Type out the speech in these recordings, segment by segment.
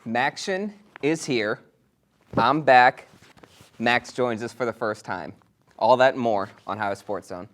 Maction is here. I'm back. Max joins us for the first time. All that and more on Ohio Sports Zone.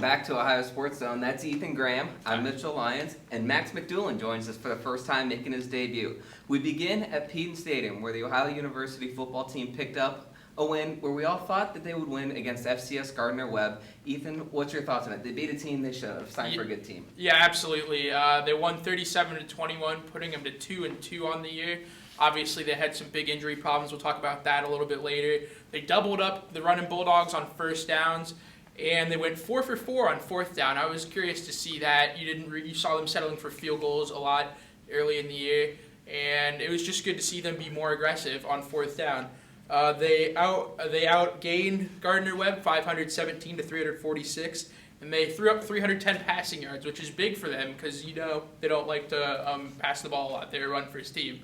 Back to Ohio Sports Zone. That's Ethan Graham. I'm Mitchell Lyons, and Max McDoulan joins us for the first time making his debut. We begin at Peden Stadium, where the Ohio University football team picked up a win where we all thought that they would win against FCS Gardner-Webb. Ethan, what's your thoughts on it? They beat a team they should have signed for a good team. Yeah, absolutely. They won 37-21, putting them to 2-2 on the year. Obviously, they had some big injury problems. We'll talk about that a little bit later. They doubled up the running Bulldogs on first downs. And they went 4 for 4 on fourth down. I was curious to see that. You saw them settling for field goals a lot early in the year, and it was just good to see them be more aggressive on fourth down. They outgained Gardner-Webb 517-346, and they threw up 310 passing yards, which is big for them because they don't like to pass the ball a lot. They're a run-first team.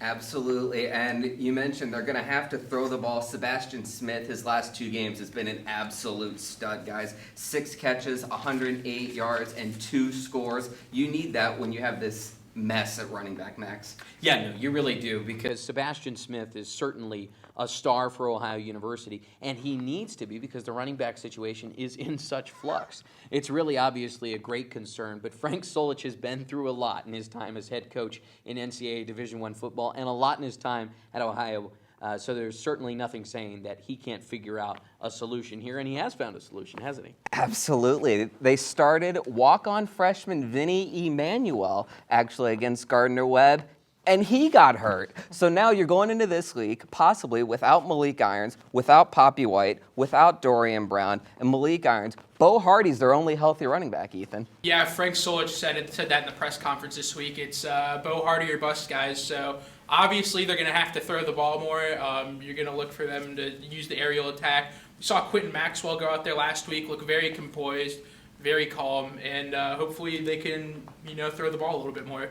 Absolutely, and you mentioned they're going to have to throw the ball. Sebastian Smith, his last 2 games, has been an absolute stud, guys. 6 catches, 108 yards, and 2 scores. You need that when you have this mess at running back, Max. Yeah, no, you really do, because Sebastian Smith is certainly a star for Ohio University, and he needs to be because the running back situation is in such flux. It's really obviously a great concern, but Frank Solich has been through a lot in his time as head coach in NCAA Division I football and a lot in his time at Ohio. So there's certainly nothing saying that he can't figure out a solution here, and he has found a solution, hasn't he? Absolutely. They started walk-on freshman Vinny Emmanuel, actually, against Gardner-Webb, and he got hurt. So now you're going into this week possibly without Malik Irons, without Poppy White, without Dorian Brown, and Malik Irons. Bo Hardy's their only healthy running back, Ethan. Yeah, Frank Solich said that in the press conference this week. It's Bo Hardy or bust, guys. So obviously they're going to have to throw the ball more. You're going to look for them to use the aerial attack. We saw Quentin Maxwell go out there last week, look very composed, very calm, and hopefully they can throw the ball a little bit more.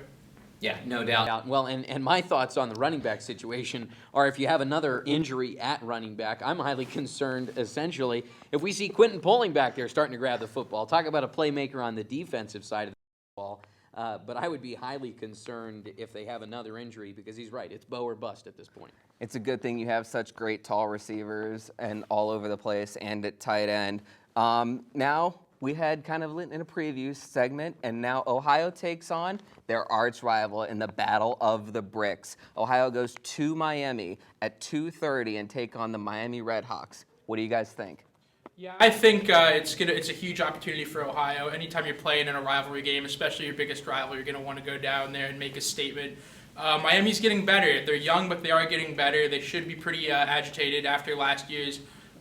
Yeah, no doubt. Well, and my thoughts on the running back situation are if you have another injury at running back, I'm highly concerned, essentially, if we see Quentin Poling back there starting to grab the football. Talk about a playmaker on the defensive side of the ball. But I would be highly concerned if they have another injury because he's right. It's Bo or bust at this point. It's a good thing you have such great tall receivers and all over the place and at tight end. Now, we had kind of in a preview segment, and now Ohio takes on their arch rival in the Battle of the Bricks. Ohio goes to Miami at 2:30 and take on the Miami Redhawks. What do you guys think? Yeah, I think it's a huge opportunity for Ohio. Anytime you're playing in a rivalry game, especially your biggest rival, you're going to want to go down there and make a statement. Miami's getting better. They're young, but they are getting better. They should be pretty agitated after last year's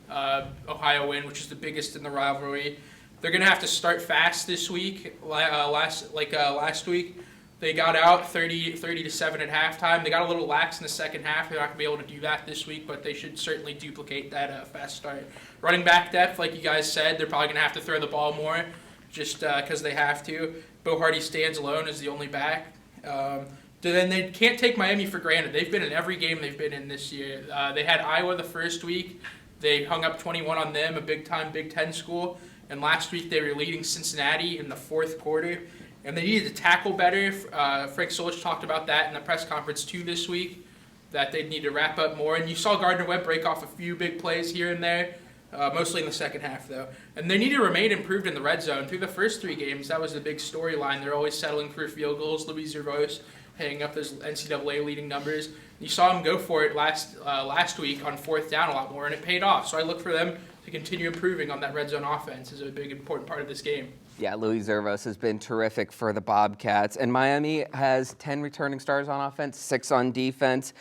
Ohio win, which is the biggest in the rivalry. They're going to have to start fast this week. Last week, they got out 30-7 at halftime. They got a little lax in the second half. They're not going to be able to do that this week, but they should certainly duplicate that fast start. Running back depth, like you guys said, they're probably going to have to throw the ball more just because they have to. Bo Hardy stands alone as the only back. Then they can't take Miami for granted. They've been in every game they've been in this year. They had Iowa the first week. They hung up 21 on them, a big-time Big Ten school. And last week they were leading Cincinnati in the fourth quarter. And they needed to tackle better. Frank Solich talked about that in the press conference too this week, that they'd need to wrap up more. And you saw Gardner-Webb break off a few big plays here and there, mostly in the second half though. And they need to remain improved in the red zone. Through the first 3 games, that was the big storyline. They're always settling for field goals. Luis Zervos hanging up those NCAA leading numbers. You saw him go for it last week on fourth down a lot more, and it paid off. So I look for them to continue improving on that red zone offense as a big, important part of this game. Yeah, Louis Zervos has been terrific for the Bobcats. And Miami has 10 returning starters on offense, 6 on defense.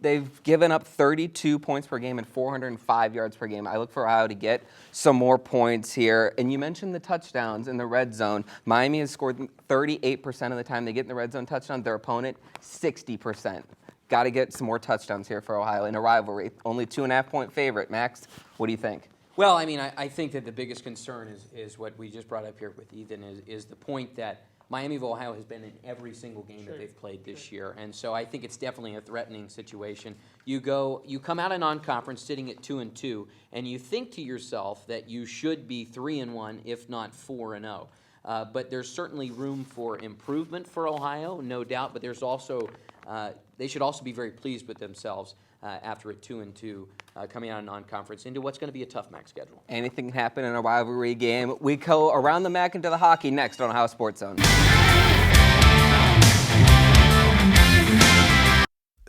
They've given up 32 points per game and 405 yards per game. I look for Ohio to get some more points here. And you mentioned the touchdowns in the red zone. Miami has scored 38% of the time they get in the red zone touchdown. Their opponent, 60%. Got to get some more touchdowns here for Ohio in a rivalry. Only 2.5-point favorite. Max, what do you think? Well, I mean, I think that the biggest concern is what we just brought up here with Ethan is the point that Miami of Ohio has been in every single game that they've played this year. And so I think it's definitely a threatening situation. You come out of non-conference sitting at 2-2, and you think to yourself that you should be 3-1, if not 4-0. But there's certainly room for improvement for Ohio, no doubt, but there's also they should also be very pleased with themselves after a 2-2 coming out of non-conference into what's going to be a tough MAC schedule. Anything can happen in a rivalry game. We go around the MAC into the hockey next on Ohio Sports Zone.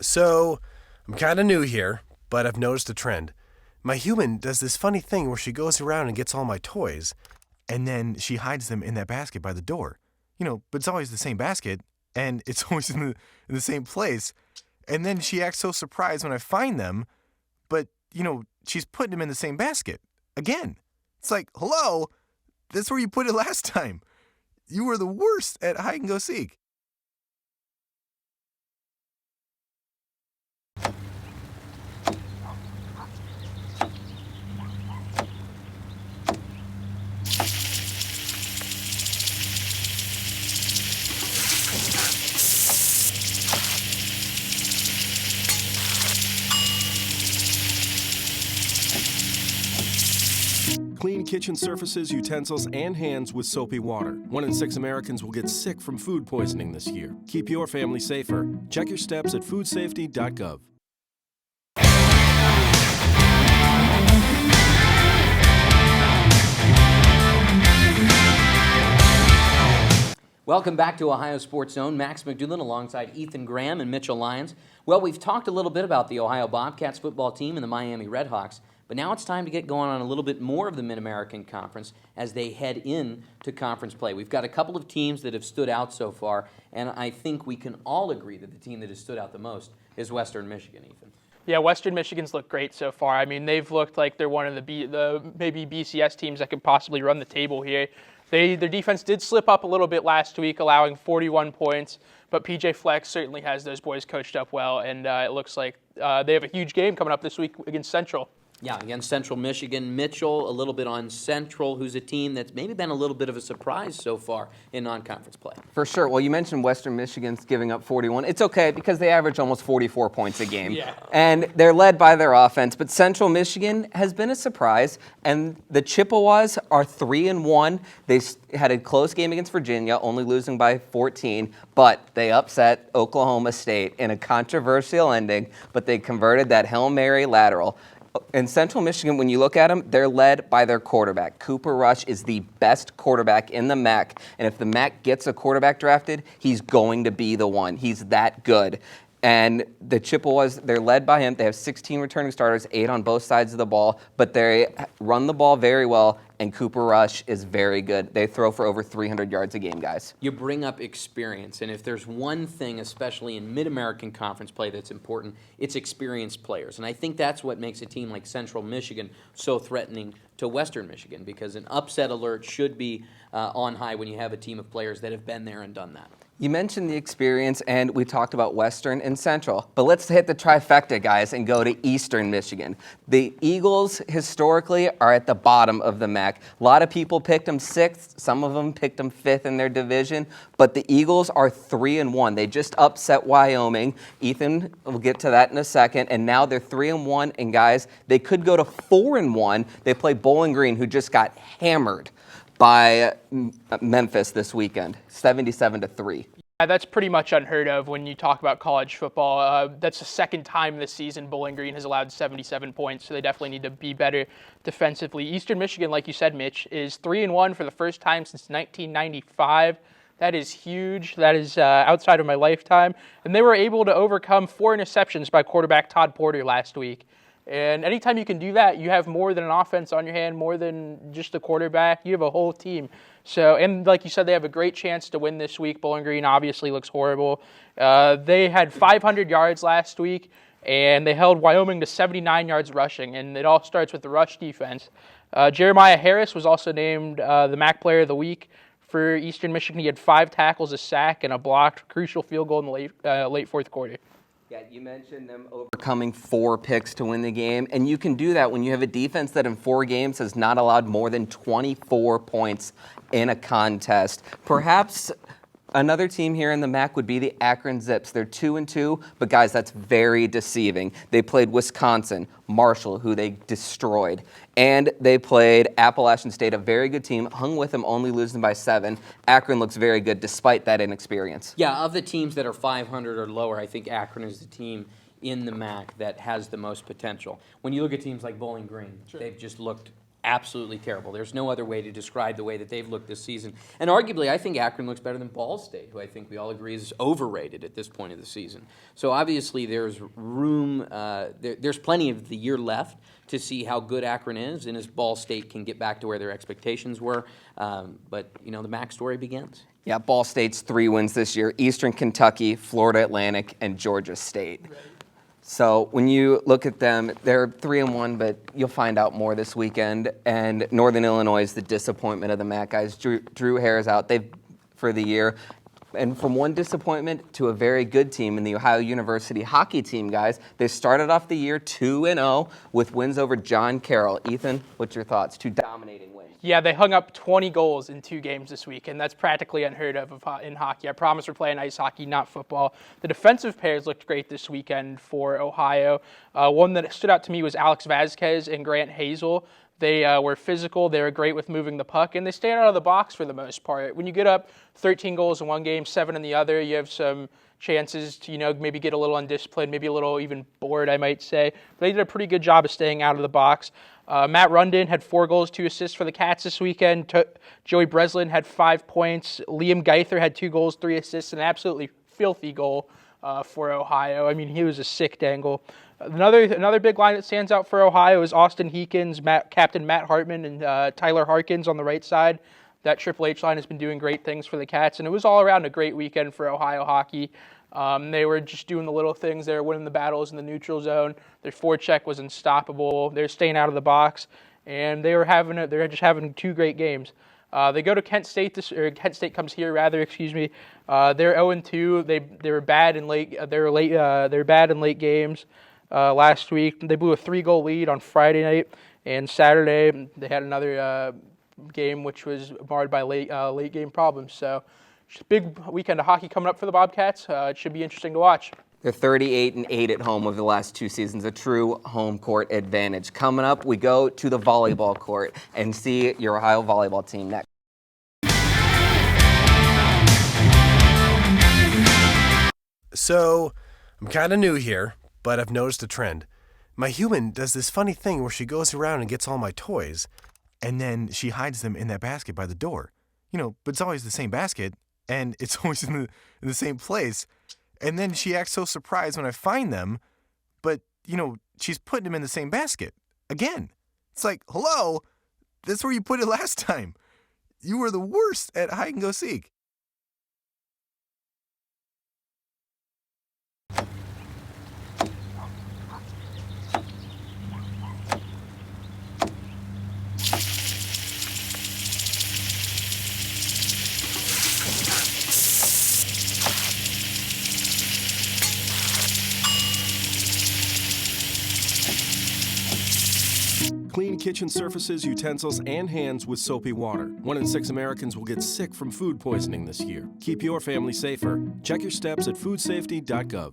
So, I'm kind of new here, but I've noticed a trend. My human does this funny thing where she goes around and gets all my toys, and then she hides them in that basket by the door. But it's always the same basket, and it's always in the same place. And then she acts so surprised when I find them, but, she's putting them in the same basket. Again. It's like, hello, that's where you put it last time. You were the worst at hide and go seek. Clean kitchen surfaces, utensils, and hands with soapy water. 1 in 6 Americans will get sick from food poisoning this year. Keep your family safer. Check your steps at foodsafety.gov. Welcome back to Ohio Sports Zone. Max McDougal alongside Ethan Graham and Mitchell Lyons. Well, we've talked a little bit about the Ohio Bobcats football team and the Miami Redhawks, but now it's time to get going on a little bit more of the Mid-American Conference as they head in to conference play. We've got a couple of teams that have stood out so far, and I think we can all agree that the team that has stood out the most is Western Michigan, Ethan. Yeah, Western Michigan's looked great so far. I mean, they've looked like they're one of the maybe BCS teams that could possibly run the table here. Their defense did slip up a little bit last week, allowing 41 points, but PJ Fleck certainly has those boys coached up well, and it looks like they have a huge game coming up this week against Central. Yeah, against Central Michigan. Mitchell, a little bit on Central, who's a team that's maybe been a little bit of a surprise so far in non-conference play. For sure. Well, you mentioned Western Michigan's giving up 41. It's okay because they average almost 44 points a game. Yeah. And they're led by their offense. But Central Michigan has been a surprise. And the Chippewas are 3-1. They had a close game against Virginia, only losing by 14. But they upset Oklahoma State in a controversial ending. But they converted that Hail Mary lateral. In Central Michigan, when you look at them, they're led by their quarterback. Cooper Rush is the best quarterback in the MAC. And if the MAC gets a quarterback drafted, he's going to be the one. He's that good. And the Chippewas, they're led by him. They have 16 returning starters, 8 on both sides of the ball. But they run the ball very well, and Cooper Rush is very good. They throw for over 300 yards a game, guys. You bring up experience, and if there's one thing, especially in Mid-American Conference play, that's important, it's experienced players. And I think that's what makes a team like Central Michigan so threatening to Western Michigan, because an upset alert should be on high when you have a team of players that have been there and done that. You mentioned the experience, and we talked about Western and Central. But let's hit the trifecta, guys, and go to Eastern Michigan. The Eagles, historically, are at the bottom of the MAC. A lot of people picked them 6th. Some of them picked them 5th in their division. But the Eagles are 3-1. They just upset Wyoming. Ethan will get to that in a second. And now they're 3-1. And, guys, they could go to 4-1. They play Bowling Green, who just got hammered by Memphis this weekend, 77-3. Yeah, that's pretty much unheard of when you talk about college football. That's the second time this season Bowling Green has allowed 77 points, so they definitely need to be better defensively. Eastern Michigan, like you said, Mitch, is 3-1 for the first time since 1995. That is huge. That is outside of my lifetime. And they were able to overcome 4 interceptions by quarterback Todd Porter last week. And anytime you can do that, you have more than an offense on your hand, more than just a quarterback. You have a whole team. So, and like you said, they have a great chance to win this week. Bowling Green obviously looks horrible. They had 500 yards last week, and they held Wyoming to 79 yards rushing. And it all starts with the rush defense. Jeremiah Harris was also named the MAC Player of the Week for Eastern Michigan. He had 5 tackles, a sack, and a blocked crucial field goal in the late fourth quarter. Yeah, you mentioned them overcoming 4 picks to win the game, and you can do that when you have a defense that in 4 games has not allowed more than 24 points in a contest. Perhaps another team here in the MAC would be the Akron Zips. They're 2-2, but guys, that's very deceiving. They played Wisconsin, Marshall, who they destroyed, and they played Appalachian State, a very good team, hung with them, only losing by 7. Akron looks very good despite that inexperience. Yeah, of the teams that are 500 or lower, I think Akron is the team in the MAC that has the most potential. When you look at teams like Bowling Green, they've just looked absolutely terrible. There's no other way to describe the way that they've looked this season. And arguably, I think Akron looks better than Ball State, who I think we all agree is overrated at this point of the season. So obviously, there's room, there's plenty of the year left to see how good Akron is and as Ball State can get back to where their expectations were. But, you know, the MAC story begins. Yeah, Ball State's 3 wins this year: Eastern Kentucky, Florida Atlantic, and Georgia State. Right. So when you look at them, they're 3-1, but you'll find out more this weekend. And Northern Illinois is the disappointment of the MAC guys. Drew Hare's out for the year. And from one disappointment to a very good team in the Ohio University hockey team, guys. They started off the year 2-0 with wins over John Carroll. Ethan, what's your thoughts? 2 dominating wins. Yeah, they hung up 20 goals in 2 games this week, and that's practically unheard of in hockey. I promise we're playing ice hockey, not football. The defensive pairs looked great this weekend for Ohio. One that stood out to me was Alex Vasquez and Grant Hazel. They were physical, they were great with moving the puck, and they stayed out of the box for the most part. When you get up 13 goals in one game, 7 in the other, you have some chances to, maybe get a little undisciplined, maybe a little even bored, I might say. But they did a pretty good job of staying out of the box. Matt Rundin had 4 goals, 2 assists for the Cats this weekend. Joey Breslin had 5 points. Liam Geither had 2 goals, 3 assists, and an absolutely filthy goal for Ohio. I mean, he was a sick dangle. Another big line that stands out for Ohio is Austin Heekins, Captain Matt Hartman, and Tyler Harkins on the right side. That Triple H line has been doing great things for the Cats, and it was all around a great weekend for Ohio hockey. They were just doing the little things. They were winning the battles in the neutral zone. Their forecheck was unstoppable. They're staying out of the box, and they're just having 2 great games. They go to Kent State. Kent State comes here, rather. Excuse me. They're 0-2. They were bad in late. They're bad in late games. Last week, they blew a 3-goal lead on Friday night, and Saturday they had another game which was marred by late game problems. So, just a big weekend of hockey coming up for the Bobcats. It should be interesting to watch. They're 38-8 at home over the last 2 seasons, a true home court advantage. Coming up, we go to the volleyball court and see your Ohio volleyball team next. So, I'm kind of new here, but I've noticed a trend. My human does this funny thing where she goes around and gets all my toys, and then she hides them in that basket by the door. But it's always the same basket, and it's always in the same place. And then she acts so surprised when I find them, but, she's putting them in the same basket. Again. It's like, hello, that's where you put it last time. You were the worst at hide and go seek. Clean kitchen surfaces, utensils, and hands with soapy water. 1 in 6 Americans will get sick from food poisoning this year. Keep your family safer. Check your steps at foodsafety.gov.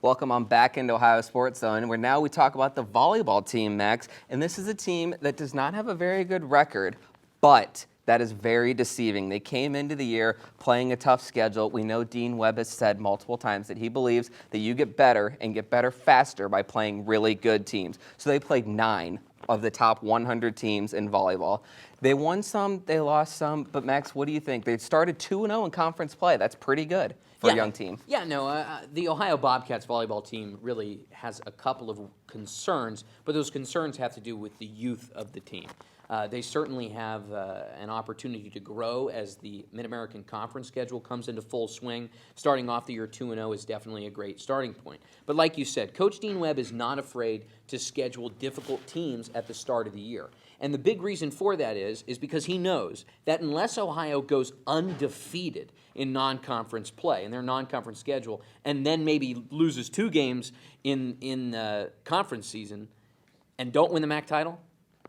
Welcome on back into Ohio Sports Zone, where now we talk about the volleyball team, Max. And this is a team that does not have a very good record, but That is very deceiving. They came into the year playing a tough schedule. We know Dean Webb has said multiple times that he believes that you get better and get better faster by playing really good teams. So they played 9 of the top 100 teams in volleyball. They won some, they lost some, but Max, what do you think? They started 2-0 in conference play. That's pretty good for a young team. Yeah, no, the Ohio Bobcats volleyball team really has a couple of concerns, but those concerns have to do with the youth of the team. They certainly have an opportunity to grow as the Mid-American Conference schedule comes into full swing. Starting off the year 2-0 is definitely a great starting point. But like you said, Coach Dean Webb is not afraid to schedule difficult teams at the start of the year. And the big reason for that is because he knows that unless Ohio goes undefeated in non-conference play, in their non-conference schedule, and then maybe loses 2 games in conference season and don't win the MAC title,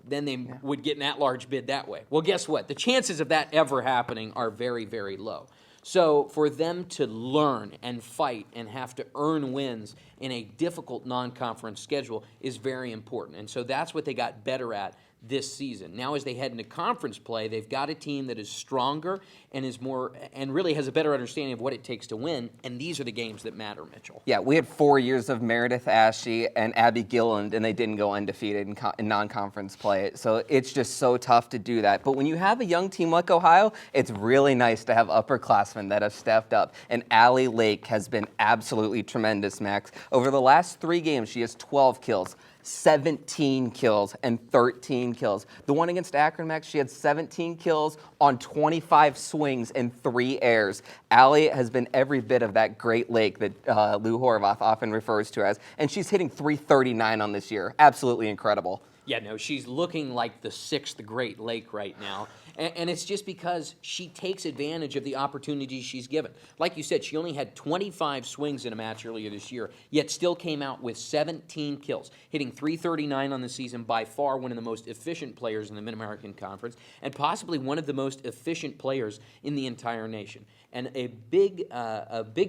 then they would get an at-large bid that way. Well, guess what? The chances of that ever happening are very, very low. So for them to learn and fight and have to earn wins in a difficult non-conference schedule is very important. And so that's what they got better at this season. Now as they head into conference play, they've got a team that is stronger and is more and really has a better understanding of what it takes to win, and these are the games that matter, Mitchell. Yeah, we had 4 years of Meredith Ashe and Abby Gilland, and they didn't go undefeated in non-conference play. So it's just so tough to do that. But when you have a young team like Ohio, it's really nice to have upperclassmen that have stepped up. And Allie Lake has been absolutely tremendous, Max. Over the last 3 games, she has 12 kills. 17 kills and 13 kills. The one against Akron, Max, she had 17 kills on 25 swings and 3 airs. Allie has been every bit of that Great Lake that Lou Horvath often refers to as, and she's hitting .339 on this year. Absolutely incredible. Yeah, no, she's looking like the 6th Great Lake right now. And it's just because she takes advantage of the opportunities she's given. Like you said, she only had 25 swings in a match earlier this year, yet still came out with 17 kills, hitting .339 on the season, by far one of the most efficient players in the Mid-American Conference, and possibly one of the most efficient players in the entire nation. And a big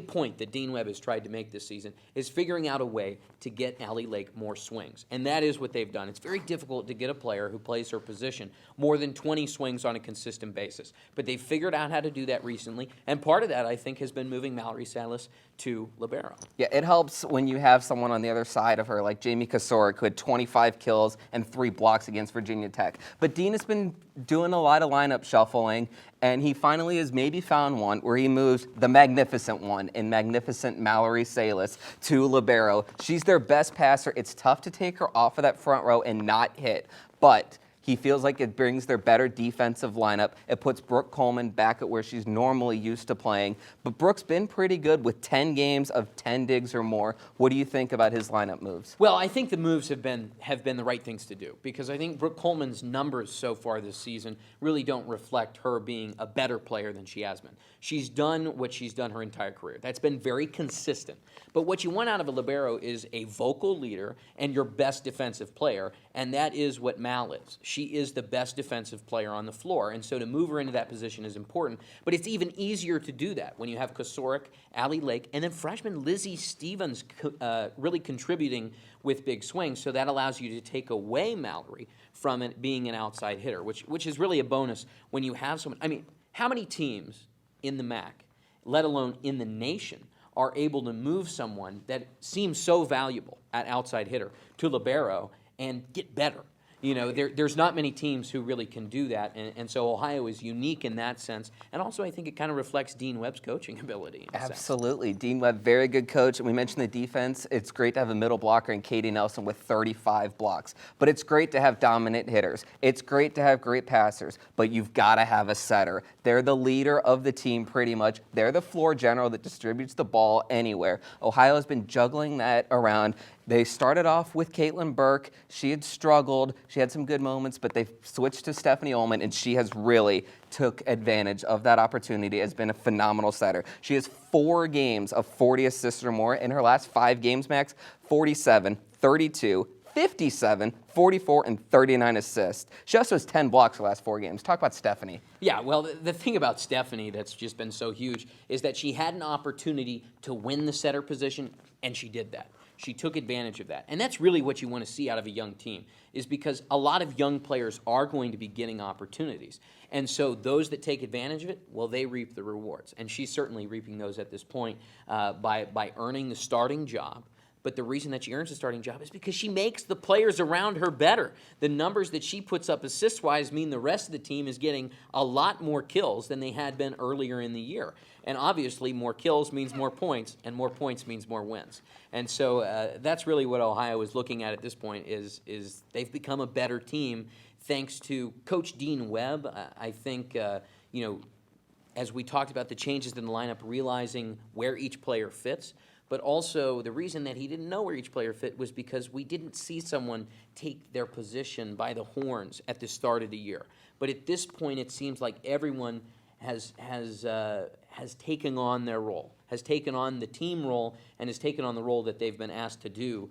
point that Dean Webb has tried to make this season is figuring out a way to get Allie Lake more swings. And that is what they've done. It's very difficult to get a player who plays her position more than 20 swings on a consistent basis. But they've figured out how to do that recently. And part of that, I think, has been moving Mallory Salas to libero. Yeah, it helps when you have someone on the other side of her, like Jamie Kosorik, who had 25 kills and 3 blocks against Virginia Tech. But Dean has been doing a lot of lineup shuffling, and he finally has maybe found one where he moves the magnificent one in magnificent Mallory Salas to libero. She's their best passer. It's tough to take her off of that front row and not hit, but he feels like it brings their better defensive lineup. It puts Brooke Coleman back at where she's normally used to playing. But Brooke's been pretty good with 10 games of 10 digs or more. What do you think about his lineup moves? Well, I think the moves have been the right things to do, because I think Brooke Coleman's numbers so far this season really don't reflect her being a better player than she has been. She's done what she's done her entire career. That's been very consistent. But what you want out of a libero is a vocal leader and your best defensive player, and that is what Mal is. She is the best defensive player on the floor, and so to move her into that position is important. But it's even easier to do that when you have Kosorik, Allie Lake, and then freshman Lizzie Stevens really contributing with big swings, so that allows you to take away Mallory from it being an outside hitter, which is really a bonus when you have someone. I mean, how many teams in the MAC, let alone in the nation, are able to move someone that seems so valuable at outside hitter to libero and get better? You know, there's not many teams who really can do that, and so Ohio is unique in that sense. And also, I think it kind of reflects Dean Webb's coaching ability. Absolutely. Dean Webb, very good coach. And we mentioned the defense. It's great to have a middle blocker in Katie Nelson with 35 blocks. But it's great to have dominant hitters. It's great to have great passers. But you've got to have a setter. They're the leader of the team pretty much. They're the floor general that distributes the ball anywhere. Ohio has been juggling that around. They started off with Caitlin Burke. She had struggled. She had some good moments, but they switched to Stephanie Ullman, and she has really took advantage of that opportunity, has been a phenomenal setter. She has 4 games of 40 assists or more. In her last 5 games, Max, 47, 32, 57, 44, and 39 assists. She also has 10 blocks the last 4 games. Talk about Stephanie. Yeah, well, the thing about Stephanie that's just been so huge is that she had an opportunity to win the setter position, and she did that. She took advantage of that. And that's really what you want to see out of a young team, is because a lot of young players are going to be getting opportunities. And so those that take advantage of it, well, they reap the rewards. And she's certainly reaping those at this point by earning the starting job. But the reason that she earns the starting job is because she makes the players around her better. The numbers that she puts up assist-wise mean the rest of the team is getting a lot more kills than they had been earlier in the year. And obviously, more kills means more points, and more points means more wins. And so that's really what Ohio is looking at this point, is they've become a better team thanks to Coach Dean Webb. I think, as we talked about the changes in the lineup, realizing where each player fits, but also the reason that he didn't know where each player fit was because we didn't see someone take their position by the horns at the start of the year. But at this point, it seems like everyone has taken on their role, has taken on the team role, and has taken on the role that they've been asked to do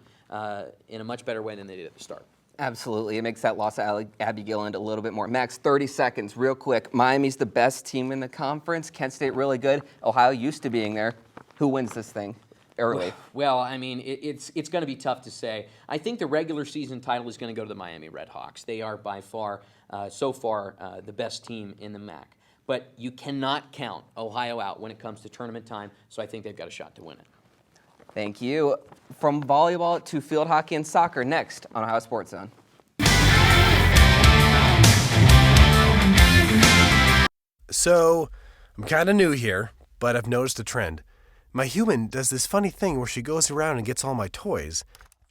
in a much better way than they did at the start. Absolutely. It makes that loss of Abby Gilland a little bit more. Max, 30 seconds, real quick. Miami's the best team in the conference. Kent State really good. Ohio used to being there. Who wins this thing early? Well, I mean, it's going to be tough to say. I think the regular season title is going to go to the Miami Redhawks. They are by far, so far, the best team in the MAC. But you cannot count Ohio out when it comes to tournament time, so I think they've got a shot to win it. Thank you. From volleyball to field hockey and soccer, next on Ohio Sports Zone. So, I'm kind of new here, but I've noticed a trend. My human does this funny thing where she goes around and gets all my toys,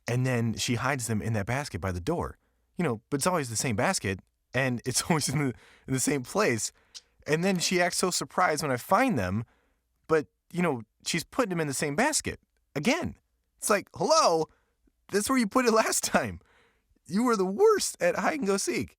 and then she hides them in that basket by the door. But it's always the same basket, and it's always in the same place. And then she acts so surprised when I find them, but, she's putting them in the same basket. Again. It's like, hello, that's where you put it last time. You were the worst at hide and go seek.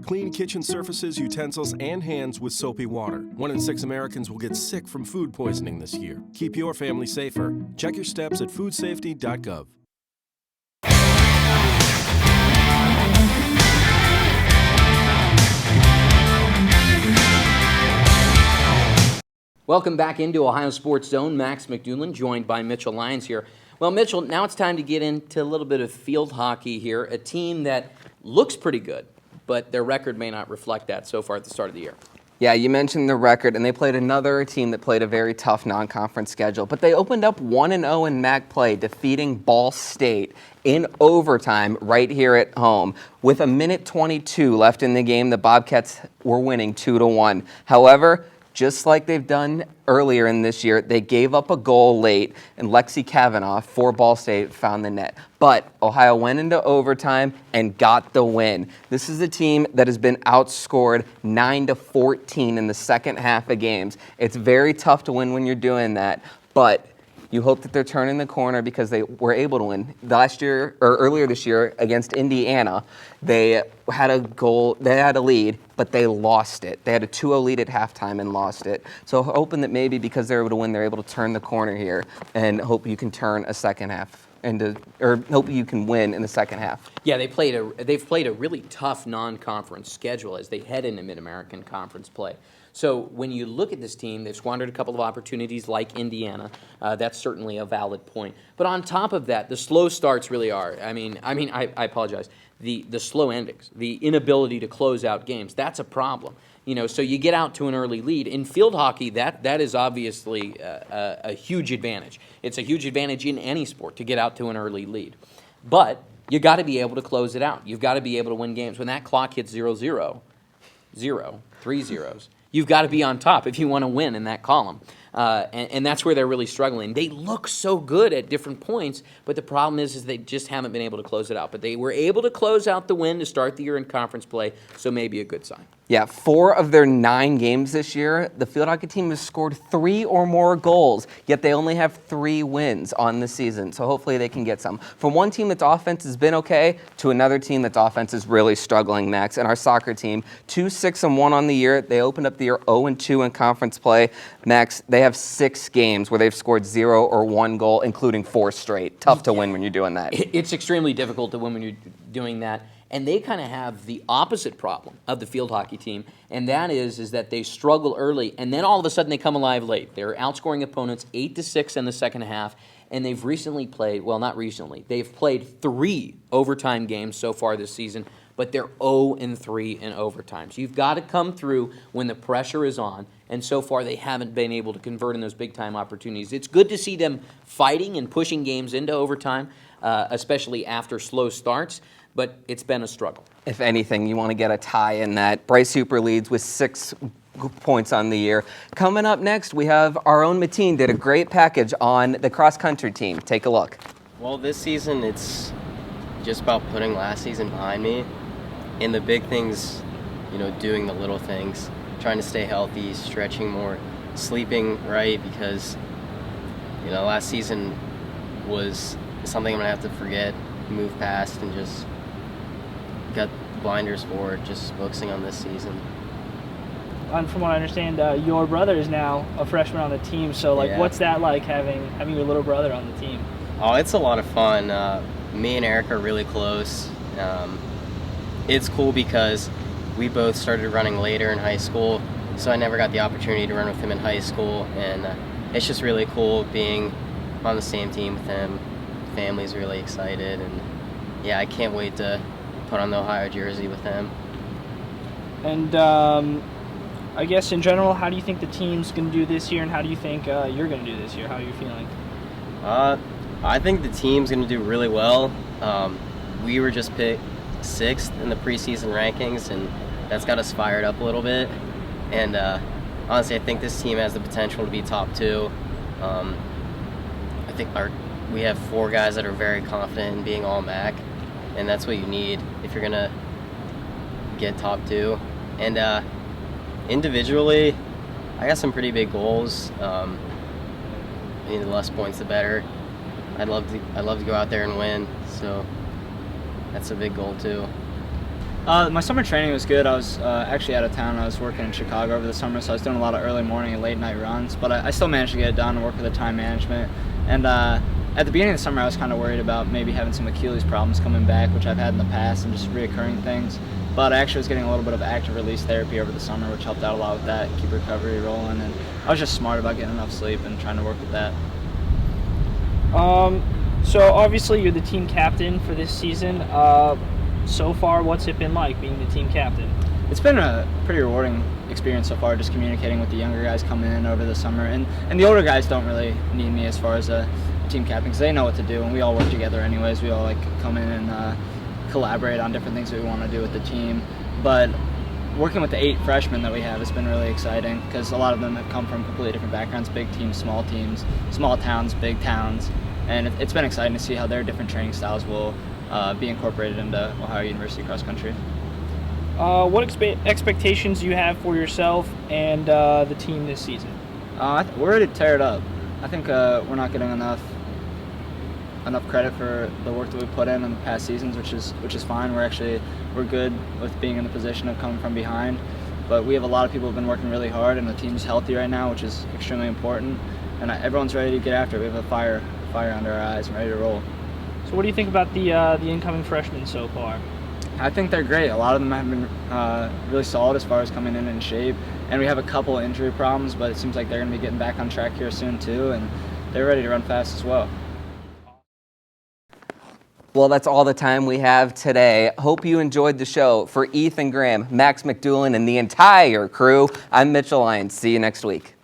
Clean kitchen surfaces, utensils, and hands with soapy water. 1 in 6 Americans will get sick from food poisoning this year. Keep your family safer. Check your steps at foodsafety.gov. Welcome back into Ohio Sports Zone. Max McDoulan, joined by Mitchell Lyons here. Well, Mitchell, now it's time to get into a little bit of field hockey here, a team that looks pretty good, but their record may not reflect that so far at the start of the year. Yeah, you mentioned the record, and they played another team that played a very tough non-conference schedule. But they opened up 1-0 in MAC play, defeating Ball State in overtime right here at home. With a minute 22 left in the game, the Bobcats were winning 2-1. However, just like they've done earlier in this year, they gave up a goal late, and Lexi Kavanaugh for Ball State found the net. But Ohio went into overtime and got the win. This is a team that has been outscored 9-14 in the second half of games. It's very tough to win when you're doing that, but you hope that they're turning the corner because they were able to win. Earlier this year against Indiana, they had a lead, but they lost it. They had a 2-0 lead at halftime and lost it. So hoping that maybe because they're able to win, they're able to turn the corner here, and hope you can turn a second half hope you can win in the second half. Yeah, they've played a really tough non-conference schedule as they head into Mid-American Conference play. So when you look at this team, they've squandered a couple of opportunities like Indiana. That's certainly a valid point. But on top of that, the slow starts really are. I apologize. The slow endings, the inability to close out games, that's a problem. So you get out to an early lead. In field hockey, that is obviously a huge advantage. It's a huge advantage in any sport to get out to an early lead. But you got to be able to close it out. You've got to be able to win games. When that clock hits 0-0, 3 zeros, you've got to be on top if you want to win in that column. And that's where they're really struggling. They look so good at different points, but the problem is they just haven't been able to close it out. But they were able to close out the win to start the year in conference play, so maybe a good sign. Yeah, 4 of their 9 games this year, the field hockey team has scored 3 or more goals, yet they only have 3 wins on the season. So hopefully they can get some. From one team that's offense has been okay to another team that's offense is really struggling, Max. And our soccer team, 2-6-1 on the year. They opened up the year 0-2 in conference play. Max, they have 6 games where they've scored 0 or 1 goal, including 4 straight. Tough to win when you're doing that. It's extremely difficult to win when you're doing that. And they kind of have the opposite problem of the field hockey team, and that is that they struggle early, and then all of a sudden they come alive late. They're outscoring opponents 8-6 in the second half, and they've recently played, well, not recently, they've played 3 overtime games so far this season, but they're 0-3 in overtime. So you've got to come through when the pressure is on, and so far they haven't been able to convert in those big-time opportunities. It's good to see them fighting and pushing games into overtime, especially after slow starts, but it's been a struggle. If anything, you want to get a tie in that. Bryce Hooper leads with 6 points on the year. Coming up next, we have our own Mateen did a great package on the cross-country team. Take a look. Well, this season, it's just about putting last season behind me. And the big things, doing the little things, trying to stay healthy, stretching more, sleeping right, because, last season was something I'm going to have to forget, move past, and just got blinders for, just focusing on this season. And from what I understand, your brother is now a freshman on the team. So, Yeah. what's that like having your little brother on the team? Oh, it's a lot of fun. Me and Eric are really close. It's cool because we both started running later in high school, so I never got the opportunity to run with him in high school, and it's just really cool being on the same team with him. Family's really excited, and yeah, I can't wait to put on the Ohio jersey with him. And I guess in general, how do you think the team's going to do this year, and how do you think you're going to do this year? How are you feeling? I think the team's going to do really well. We were just picked 6th in the preseason rankings, and that's got us fired up a little bit. And honestly, I think this team has the potential to be top 2. I think we have 4 guys that are very confident in being all MAC, and that's what you need if you're gonna get top 2. And individually, I got some pretty big goals. The less points, the better. I'd love to go out there and win. So that's a big goal too. My summer training was good. I was actually out of town. I was working in Chicago over the summer, so I was doing a lot of early morning and late night runs. But I still managed to get it done and work with the time management. And at the beginning of the summer, I was kind of worried about maybe having some Achilles problems coming back, which I've had in the past, and just reoccurring things. But I actually was getting a little bit of active release therapy over the summer, which helped out a lot with that, keep recovery rolling. And I was just smart about getting enough sleep and trying to work with that. So obviously you're the team captain for this season. So far, what's it been like being the team captain? It's been a pretty rewarding experience so far, just communicating with the younger guys coming in over the summer. And the older guys don't really need me as far as a team captain, because they know what to do, and we all work together anyways. We all come in and collaborate on different things that we want to do with the team. But working with the 8 freshmen that we have has been really exciting, because a lot of them have come from completely different backgrounds, big teams, small towns, big towns. And it's been exciting to see how their different training styles will be incorporated into Ohio University cross country. What expectations do you have for yourself and the team this season? We're ready to tear it up. I think we're not getting enough credit for the work that we put in the past seasons, which is fine. We're good with being in the position of coming from behind, but we have a lot of people who've been working really hard, and the team's healthy right now, which is extremely important. And everyone's ready to get after it. We have a fire under our eyes and ready to roll. So what do you think about the incoming freshmen so far? I think they're great. A lot of them have been really solid as far as coming in shape, and we have a couple injury problems, but it seems like they're going to be getting back on track here soon too, and they're ready to run fast as well. Well, that's all the time we have today. Hope you enjoyed the show. For Ethan Graham, Max McDoulan, and the entire crew, I'm Mitchell Lyons. See you next week.